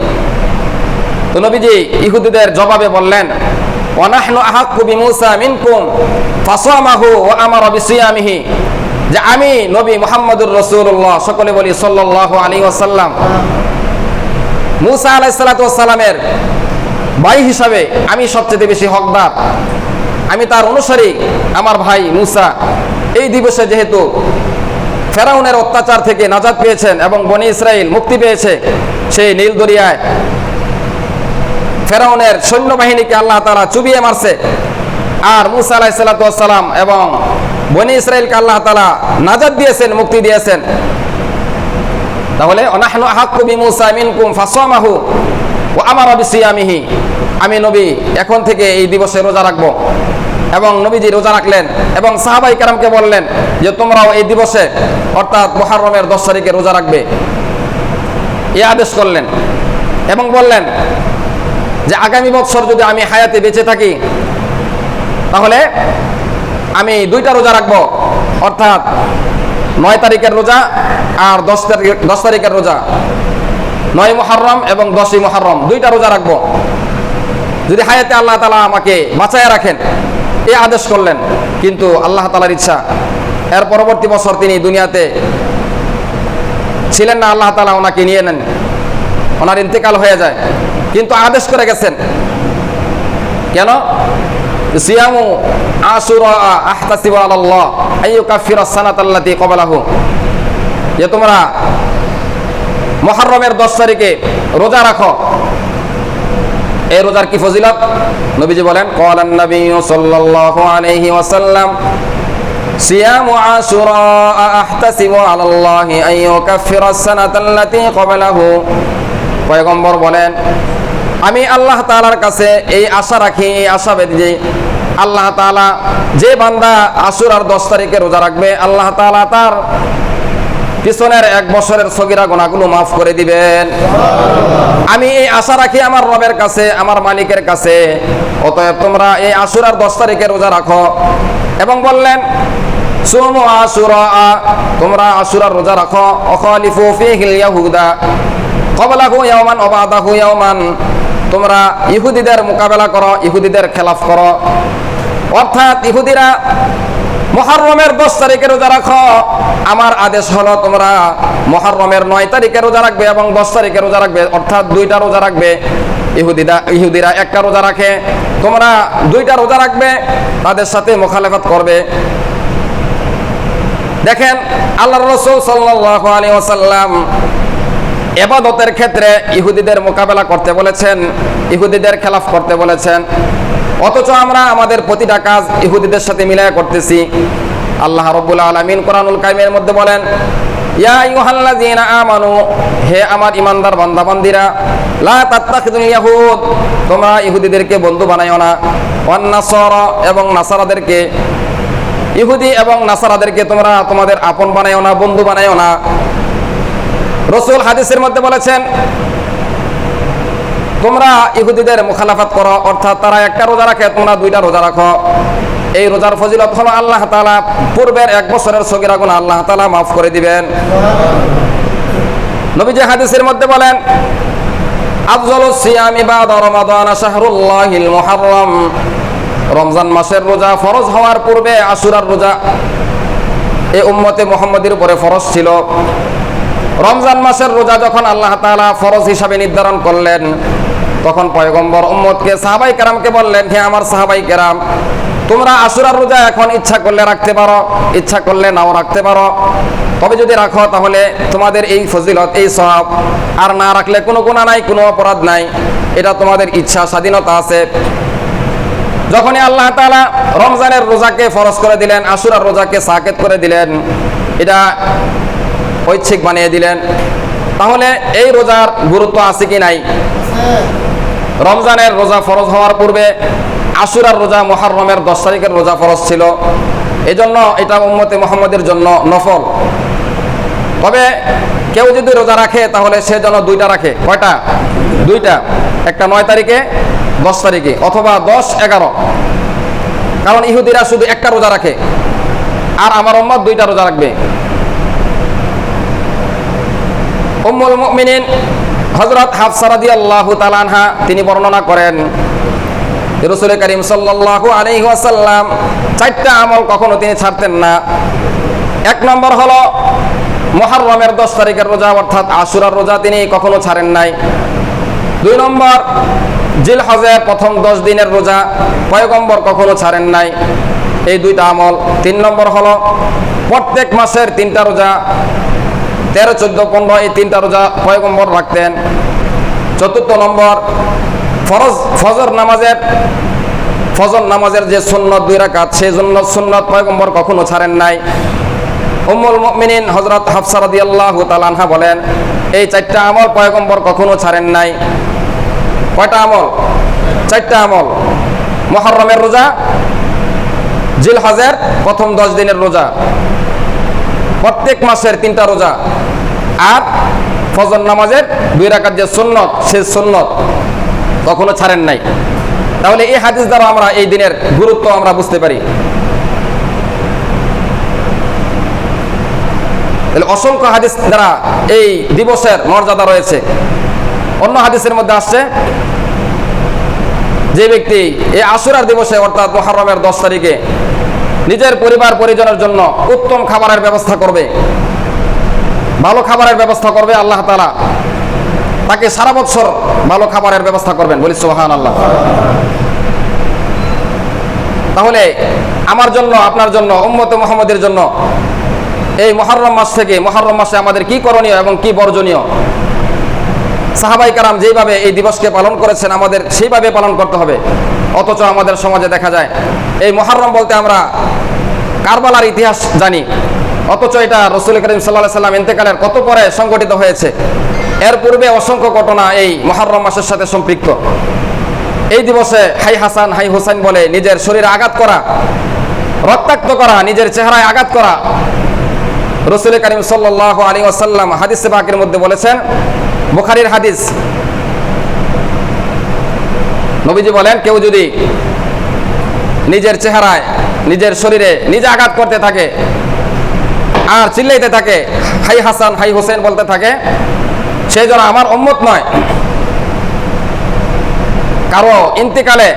তো নবীজি ইহুদিদের জবাবে বললেন, ওয়া নাহনু আহাক্কু বিমূসা মিনকুম ফাসামাহু ওয়া আমারা বিসিয়ামিহি, যে আমি নবী মুহাম্মদুর রাসূলুল্লাহ, সকলে বলি সাল্লাল্লাহু আলাইহি ওয়াসাল্লাম, মুসা আলাইহিস সালাতু ওয়াস সালামের ভাই হিসাবে আমি সবচেয়ে বেশি হকদার, আমি তার অনুসারী। আমার ভাই মুসা এই দিবসে যেহেতু ফেরাউনের অত্যাচার থেকে নাজাত পেয়েছেন এবং বনি ইসরাইল মুক্তি পেয়েছে, সেই নীল দরিয়ায় ফেরাউনের সৈন্যবাহিনীকে আল্লাহ তাআলা চুবিয়ে মারছে, আর মুসা আলাইহিস সালাতু ওয়াস সালাম এবং বনি ইসরাইলকে আল্লাহ তাআলা নাজাত দিয়েছেন, মুক্তি দিয়েছেন। তাহলে ওনাহনু আহাক্কু বিমূসা মিনকুম ফাসামাহু ওয়া আমারা বিসিয়ামিহি, আমি নবী এখন থেকে এই দিবসে রোজা রাখবো। এবং নবীজি রোজা রাখলেন এবং সাহাবায়ে কেরামকে বললেন যে তোমরাও এই দিবসে অর্থাৎ মুহররমের 10 তারিখে রোজা রাখবে, এই আদেশ করলেন। এবং বললেন যে আগামী বছর যদি আমি হায়াতে বেঁচে থাকি তাহলে আমি 2টা রোজা রাখবো, অর্থাৎ 9 তারিখের রোজা আর 10 তারিখের রোজা, 9 মুহররম এবং 10ই মুহররম 2টা রোজা রাখবো যদি হায়াতে আল্লাহ তাআলা আমাকে বাঁচায় রাখেন, এই আদেশ করলেন। কিন্তু আল্লাহ তাআলার ইচ্ছা, এর পরবর্তী বছর তিনি দুনিয়াতে ছিলেন না, আল্লাহ তাআলা ওনাকে নিয়ে নেন, ওনার ইন্তেকাল হয়ে যায়। কিন্তু আদেশ করে গেছেন, কেন? সিয়ামু আশুরা আহতাসিবু আলাল্লাহ আইয়ুকাফিরাস সানাতাল্লাতী ক্বাবলাহু, যে তোমরা মুহররমের 10 তারিখে রোজা রাখো। এই রোজার কি ফজিলত? নবীজি বলেন, ক্বালান নাবিয়্যু সাল্লাল্লাহু আলাইহি ওয়াসাল্লাম সিয়ামু আশুরা আহতাসিবু আলাল্লাহি আইয়ুকাফিরাস সানাতাল্লাতী ক্বাবলাহু, পয়গম্বর বলেন আমি আল্লাহ তাআলার কাছে এই আশা রাখি, এই আশাবাদী যে আল্লাহ তাআলা যে বান্দা আশুরার 10 তারিখে রোজা রাখবে, আল্লাহ তাআলা তার পিছনের 1 বছরের সগীরা গুনাহগুলো মাফ করে দিবেন। আমি এই আশা রাখি আমার রবের কাছে, আমার মালিকের কাছে। অতএব তোমরা এই আশুরার 10 তারিখে রোজা রাখো। এবং বললেন সুমু আশুরা, তোমরা আশুরার রোজা রাখো। অখালিফু ফীহিল ইয়াহুদা ক্বাবলাহু ইয়াওমান ওয়া বা'দাহু ইয়াওমান, তোমরা ইহুদিদের মোকাবেলা করো, ইহুদিদের খেলাফ করো। অর্থাৎ ইহুদিরা মুহররমের 10 তারিখে রোজা রাখো, আমার আদেশ হলো তোমরা মুহররমের 9 তারিখে রোজা রাখবে এবং 10 তারিখে রোজা রাখবে, অর্থাৎ 2টা রোজা রাখবে। ইহুদিরা 1টা রোজা রাখে, তোমরা 2টা রোজা রাখবে, তাদের সাথে মুখালেফাত করবে। দেখেন আল্লাহর রাসূল সাল্লাল্লাহু আলাইহি ওয়াসাল্লাম ইবাদতের ক্ষেত্রে ইহুদিদের মোকাবেলা করতে বলেছেন, ইহুদিদের খেলাফ করতে বলেছেন, অথচ আমরা আমাদের প্রতিটা কাজ ইহুদিদের সাথে মিলায়া করতেছি। আল্লাহ রাব্বুল আলামিন কোরআনুল কারীমের মধ্যে বলেন, ইয়া আইয়ুহাল্লাযীনা আমানু, হে আমার ঈমানদার বান্দা-বান্দীরা, লা তাত্তাখিযুল ইয়াহুদ, তোমরা ইহুদিদেরকে বন্ধু বানাইও না, ওয়ান নাসারা, এবং নাসারাদেরকে, ইহুদি এবং নাসারাদেরকে তোমরা তোমাদের আপন বানাইও না, বন্ধু বানাইও না। রাসূল হাদিসের মধ্যে বলেছেন, তোমরা ইহুদিদের মুখালাফাত করো, অর্থাৎ তারা একটা রোজা রাখে, তোমরা দুইটা রোজা রাখো। এই রোজার ফজিলত হলো আল্লাহ তাআলা পূর্বের 1 বছরের সগীরা গুনাহ আল্লাহ তাআলা মাফ করে দিবেন। নবীজি হাদিসের মধ্যে বলেন, আফজালুস সিয়ামি বাদা রমাদান শাহরুল্লাহিল মুহাররম, রমজান মাসের রোজা ফরজ হওয়ার পূর্বে আশুরার রোজা এই উম্মতে মুহাম্মাদের উপরে ফরজ ছিল। রমজান মাসের রোজা যখন আল্লাহ তাআলা ফরজ হিসাবে নির্ধারণ করলেন, তখন পয়গম্বর উম্মতকে, সাহাবাই কেরামকে বললেন, হে আমার সাহাবাই কেরাম, তোমরা আশুরার রোজা এখন ইচ্ছা করলে রাখতে পারো, ইচ্ছা করলে নাও রাখতে পারো, তবে যদি রাখো তাহলে তোমাদের এই ফজিলত, এই সওয়াব, আর না রাখলে কোনো গুনাহ নাই, কোনো অপরাধ নাই, এটা তোমাদের ইচ্ছা, স্বাধীনতা আছে। যখনই আল্লাহ তাআলা রমজানের রোজাকে ফরজ করে দিলেন, আশুরার রোজাকে সাকেত করে দিলেন, এটা ঐচ্ছিক বানিয়ে দিলেন, তাহলে এই রোজার গুরুত্ব আছে কি নাই? রমজানের রোজা ফরজ হওয়ার পূর্বে আশুরার রোজা মুহররমের 10 তারিখের রোজা ফরজ ছিল, এজন্য এটা উম্মতে মুহাম্মাদের জন্য নফল। তবে কেউ যদি রোজা রাখে তাহলে সে যেন দুইটা রাখে। কয়টা? দুইটা, একটা 9 তারিখে, 10 তারিখে, অথবা 10, 11। কারণ ইহুদিরা শুধু একটা রোজা রাখে, আর আমার উম্মত দুইটা রোজা রাখবে। উম্মুল মুমিনিন হযরত হাফসা রাদিয়াল্লাহু তাআলা আনহা তিনি বর্ণনা করেন, রাসূল করিম সাল্লাল্লাহু আলাইহি ওয়াসাল্লাম 4টা আমল কখনো তিনি ছাড়তেন না। 1 নম্বর হলো মুহররমের 10 তারিখের রোজা, অর্থাৎ আশুরার রোজা তিনি কখনো ছাড়েন নাই। 2 নম্বর জিলহজের প্রথম 10 দিনের রোজা পয়গম্বর কখনো ছাড়েন নাই, এই 2টা আমল। 3 নম্বর হলো প্রত্যেক মাসের 3টা রোজা, 13, 14, 15, এই 3টা রোজা পয়গম্বর রাখতেন। 4 নম্বর ফজর নামাজের যে সুন্নত 2 রাকাত, সেই জন্য সুন্নত পয়গম্বর কখনো ছাড়েন নাই। উম্মুল মুমিনিন হযরত হাফসা রাদিয়াল্লাহু তাআলা আনহা বলেন, এই 4টা আমল পয়গম্বর কখনো ছাড়েন নাই। কয়টা আমল? 4টা আমল। মুহররমের রোজা, জিলহজের প্রথম 10 দিনের রোজা, প্রত্যেক মাসের 3টা রোজা, আর ফজর নামাজের 2 রাকাত যে সুন্নত, সেই সুন্নত কখনো ছাড়েন নাই। তাহলে এই হাদিস দ্বারা আমরা এই দিনের গুরুত্ব আমরা বুঝতে পারি। তাহলে অসংখ্য হাদিস দ্বারা এই দিবসের মর্যাদা রয়েছে। অন্য হাদিসের মধ্যে আসছে, যে ব্যক্তি এই আশুরার দিবসে অর্থাৎ মুহররমের 10 তারিখে নিজের পরিবার পরিজনের জন্য উত্তম খাবারের ব্যবস্থা করবে, ভালো খাবারের ব্যবস্থা করবে, আল্লাহ তাআলা তাকে সারা বছর ভালো খাবারের ব্যবস্থা করবেন। বলি সুবহানাল্লাহ। তাহলে আমার জন্য, আপনার জন্য, উম্মতে মুহাম্মাদের জন্য এই মুহররম মাস থেকে, মুহররম মাসে আমাদের কি করণীয় এবং কি বর্জনীয়, সাহাবাই কারাম যেইভাবে এই দিবসকে পালন করেছেন আমাদের সেইভাবে পালন করতে হবে। অথচ আমাদের সমাজে দেখা যায় এই মুহররম বলতে আমরা কারবালার ইতিহাস জানি, অথচ এটা রাসূল করিম সাল্লাল্লাহু আলাইহি ওয়াসাল্লাম ইন্তেকালের কত পরে সংঘটিত হয়েছে। এর পূর্বে অসংখ্য ঘটনা এই মুহররম মাসের সাথে সম্পৃক্ত। এই দিবসে হাই হাসান হাই হোসেন বলে নিজের শরীরে আঘাত করা, রক্তাক্ত করা, নিজের চেহারায় আঘাত করা, রাসূল করিম সাল্লাল্লাহু আলাইহি ওয়াসাল্লাম হাদিসে পাকের মধ্যে বলেছেন, বুখারীর হাদিস, নবীজি বলেন, কেউ যদি নিজের চেহারায়, নিজের শরীরে নিজে আঘাত করতে থাকে আর চিল্লাইতে থাকে, হাই হাসান হাই হোসেন বলতে থাকে, সে যেন আমার উম্মত নয়। কারো ইন্তিকালে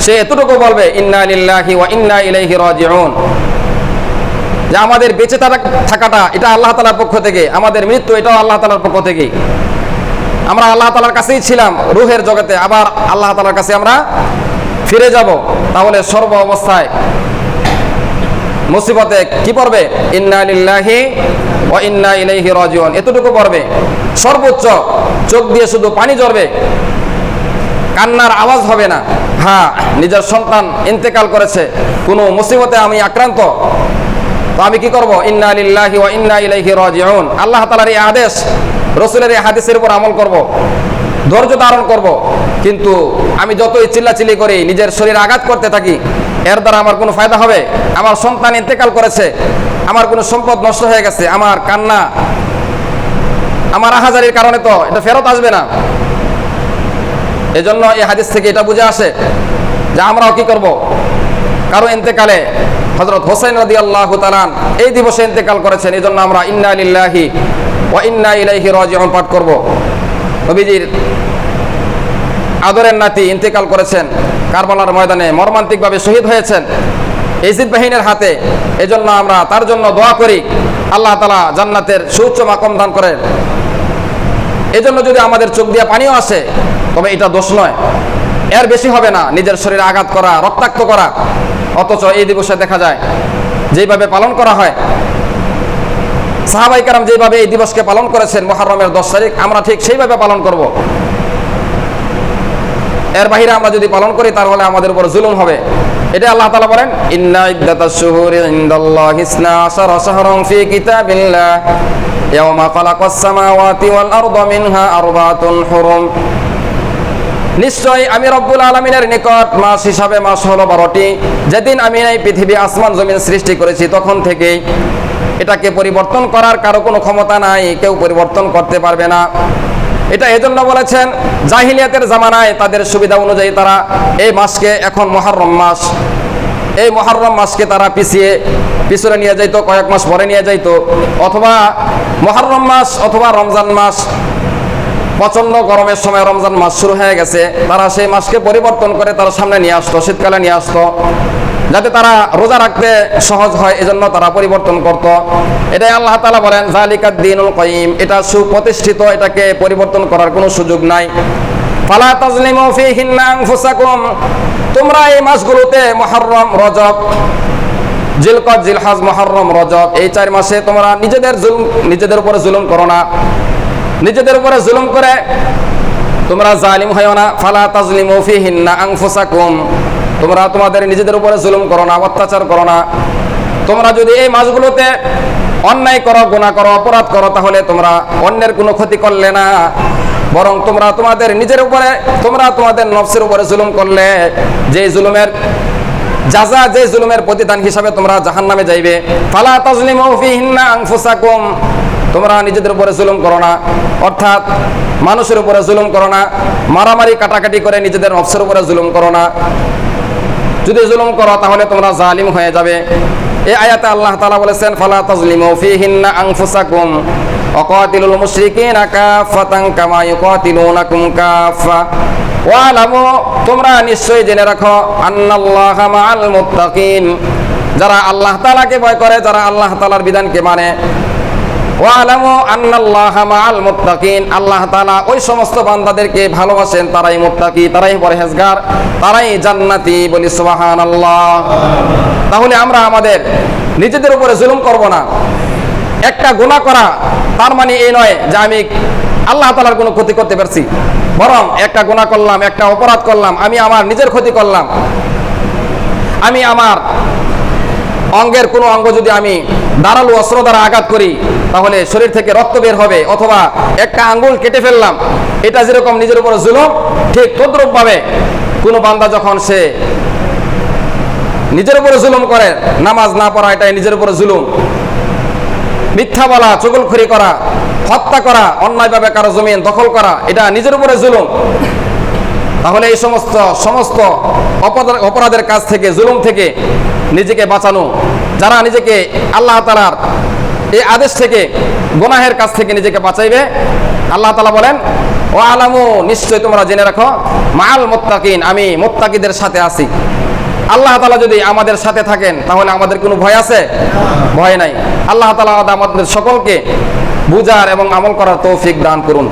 সে এতটুকু বলবে, ইন্না লিল্লাহি ওয়া ইন্না ইলাইহি রাজিউন, যে আমাদের বেঁচে থাকাটা এটা আল্লাহ তাআলার পক্ষ থেকে, আমাদের মৃত্যু এটাও আল্লাহ তাআলার পক্ষ থেকে। আমরা আল্লাহ তাআলার কাছেই ছিলাম রূহের জগতে, আবার আল্লাহ তাআলার কাছে আমরা ফিরে যাব। তাহলে সর্ব অবস্থায় মুসিবতে কি পড়বে? ইন্না লিল্লাহি ওয়া ইন্না ইলাইহি রাজিউন, এতটুকু পড়বে। সর্বোচ্চ চোখ দিয়ে শুধু পানি ঝরবে, কান্নার আওয়াজ হবে না। হ্যাঁ, নিজের সন্তান ইন্তেকাল করেছে, কোনো মুসিবতে আমি আক্রান্ত, তো আমি কি করব? ইন্না লিল্লাহি ওয়া ইন্না ইলাইহি রাজিউন, আল্লাহ তাআলার এই আদেশ, রাসূলের এই হাদিসের উপর আমল করব, ধৈর্য ধারণ করব। কিন্তু আমি যতই চিল্লাচিল্লি করি, নিজের শরীরে আঘাত করতে থাকি, এর দ্বারা আমার কোনো ফায়দা হবে? আমার সন্তান ইন্তেকাল করেছে, আমার কোনো সম্পদ নষ্ট হয়ে গেছে, আমার কান্না, আমার আহাজারির কারণে তো এটা ফেরত আসবে না। এজন্য এই হাদিস থেকে এটা বুঝে আসে যে আমরাও কি করব? কারো ইন্তেকালে, হযরত হোসেন রাদিয়াল্লাহু তাআলা এই দিবসে ইন্তেকাল করেছেন, এজন্য আমরা ইন্না লিল্লাহি ওয়া ইন্না ইলাইহি রাজিউন পাঠ করব। নবীজির আদরের নাতি ইন্তেকাল করেছেন, কারবালার ময়দানে মর্মান্তিকভাবে শহীদ হয়েছেন ইয়াজিদ বাহিনীর হাতে। এজন্য আমরা তার জন্য দোয়া করি, আল্লাহ তাআলা জান্নাতের সুউচ্চ মাকাম দান করেন। এজন্য যদি আমাদের চোখ দিয়ে পানিও আসে, তবে এটা দোষ নয়, এর বেশি হবে না নিজের শরীরে আঘাত করা, রক্তাক্ত করা। অথচ এই দিবসে দেখা যায় যেভাবে পালন করা হয়, সাহাবায়ে কেরাম যেভাবে এই দিবসকে পালন করেছেন মুহররমের 10 তারিখ, আমরা ঠিক সেইভাবে পালন করব। এর বাহিরে আমরা যদি পালন করি তাহলে আমাদের উপর জুলুম হবে। এটা আল্লাহ তাআলা বলেন, ইন্না ইদ্দাতাশ শুহুরি ইনদাল্লাহি 12 শাহরান ফি কিতাবিল্লাহ ইয়াওমা খালাকাস সামাওয়াতি ওয়াল আরদা মিনহা আরবাতুন হুরুম, নিশ্চয় আমি রব্বুল আলামিনের নিকট মাস হিসাবে মাস হলো 12টি, যেদিন আমি এই পৃথিবী আসমান জমিন সৃষ্টি করেছি তখন থেকেই এটাকে পরিবর্তন করার কারো কোনো ক্ষমতা নাই, কেউ পরিবর্তন করতে পারবে না। এটা এজন্য বলেছেন, জাহিলিয়াতের জামানায় তাদের সুবিধা অনুযায়ী তারা এই মাসকে, এখন মুহররম মাস, এই মুহররম মাসকে তারা পিছনে নিয়ে যাইতো, কয়েক মাস পরে নিয়ে যাইতো, অথবা মুহররম মাস অথবা রমজান মাস, প্রচন্ড গরমের সময় রমজান মাস শুরু হয়ে গেছে, তারা সেই মাসকে পরিবর্তন করে তারা সামনে নিয়ে আসতো, শীতকালে নিয়ে আসতো, যাতে তারা রোজা রাখতে সহজ হয়, এজন্য তারা পরিবর্তন করত। এটাই আল্লাহ তাআলা বলেন যালিকাদ দীনুল কাইয়িম, এটা সুপ্রতিষ্ঠিত, এটাকে পরিবর্তন করার কোনো সুযোগ নাই। ফালা তাজলিমু ফীহিন্না আনফুসাকুম, তোমরা এই মাসগুলোতে মুহররম, রজব, জিলকদ, জিলহজ, মুহররম, রজব, এই 4 মাসে তোমরা নিজেদের উপরে জুলুম করো না, নিজেদের উপরে জুলুম করে তোমরা জালিম হয়ো না। ফালা তাজলিমু ফীহিন্না আনফুসাকুম, তোমরা তোমাদের নিজেদের উপরে জুলুম করো না, অত্যাচার করো না। তোমরা যদি এই মাসগুলোতে অন্যায় করো, গুনাহ করো, অপরাধ করো, তাহলে তোমরা অন্যের কোনো ক্ষতি করলে না, বরং তোমরা তোমাদের নিজের উপরে, তোমরা তোমাদের নফসের উপরে জুলুম করলে, যে জুলুমের জাযা, যে জুলুমের প্রতিদান হিসাবে তোমরা জাহান্নামে যাইবে। ফালা তাজলিমু ফীহিন্না আনফুসাকুম, তোমরা নিজেদের উপরে জুলুম করো না, অর্থাৎ মানুষের উপরে জুলুম করো না, মারামারি কাটাকাটি করে নিজেদের নফসের উপরে জুলুম করো না। যদি জুলুম করো তাহলে তোমরা জালিম হয়ে যাবে। এই আয়াতে আল্লাহ তাআলা বলেছেন, ফালা তাজলিমু ফীহিন্না আনফুসাকুম ওয়াকাতিলুল মুশরিকিনা কাফাতান কামা ইউকাতিলুনাকুম কাফা ওয়ালামু, তোমরা নিশ্চয়ই জেনে রাখো, আন্নাল্লাহা মাআল মুত্তাকিন, যারা আল্লাহ তাআলাকে ভয় করে, যারা আল্লাহ তাআলার বিধানকে মানে, ওয়ালামু আন্নাল্লাহা মাআল মুত্তাকিন, আল্লাহ তাআলা ওই সমস্ত বান্দাদেরকে ভালোবাসেন, তারাই মুত্তাকি, তারাই পরহেজগার, তারাই জান্নাতি। বলি সুবহানাল্লাহ। তাহলে আমরা আমাদের নিজেদের উপরে জুলুম করব না। একটা গুনাহ করা তার মানে এই নয় যে আমি আল্লাহ তাআলার কোনো ক্ষতি করতে পারছি, বরং একটা গুনাহ করলাম, একটা অপরাধ করলাম, আমি আমার নিজের ক্ষতি করলাম। আমি আমার অঙ্গের কোনো অঙ্গ যদি আমি ধারালো অস্ত্র দ্বারা আঘাত করি তাহলে শরীর থেকে রক্ত বের হবে, অথবা একটা আঙ্গুল কেটে ফেললাম, এটা যেরকম নিজের উপরে জুলুম, ঠিক তদ্রূপভাবে কোনো বান্দা যখন সে নিজের উপরে জুলুম করে, নামাজ না পড়া, এটাই নিজের উপরে জুলুম। মিথ্যা বলা, চুগলখড়ি করা, হত্যা করা, অন্যায়ভাবে কারো জমিন দখল করা, এটা নিজের উপরে জুলুম। তাহলে এই সমস্ত অপরাধের কাজ থেকে, জুলুম থেকে নিজেকে বাঁচানো, যারা নিজেকে আল্লাহ তাআলার এই আদেশ থেকে, গুনাহের কাজ থেকে নিজেকে বাঁচাইবে, আল্লাহ তাআলা বলেন, ওয়ালামু, নিশ্চয় তোমরা জেনে রাখো, মাআল মুত্তাকিন, আমি মুত্তাকিদের সাথে আছি। আল্লাহ তাআলা যদি আমাদের সাথে থাকেন তাহলে আমাদের কোনো ভয় আছে? ভয় নাই। আল্লাহ তাআলা আমাদের সকলকে বুঝার এবং আমল করার তৌফিক দান করুন।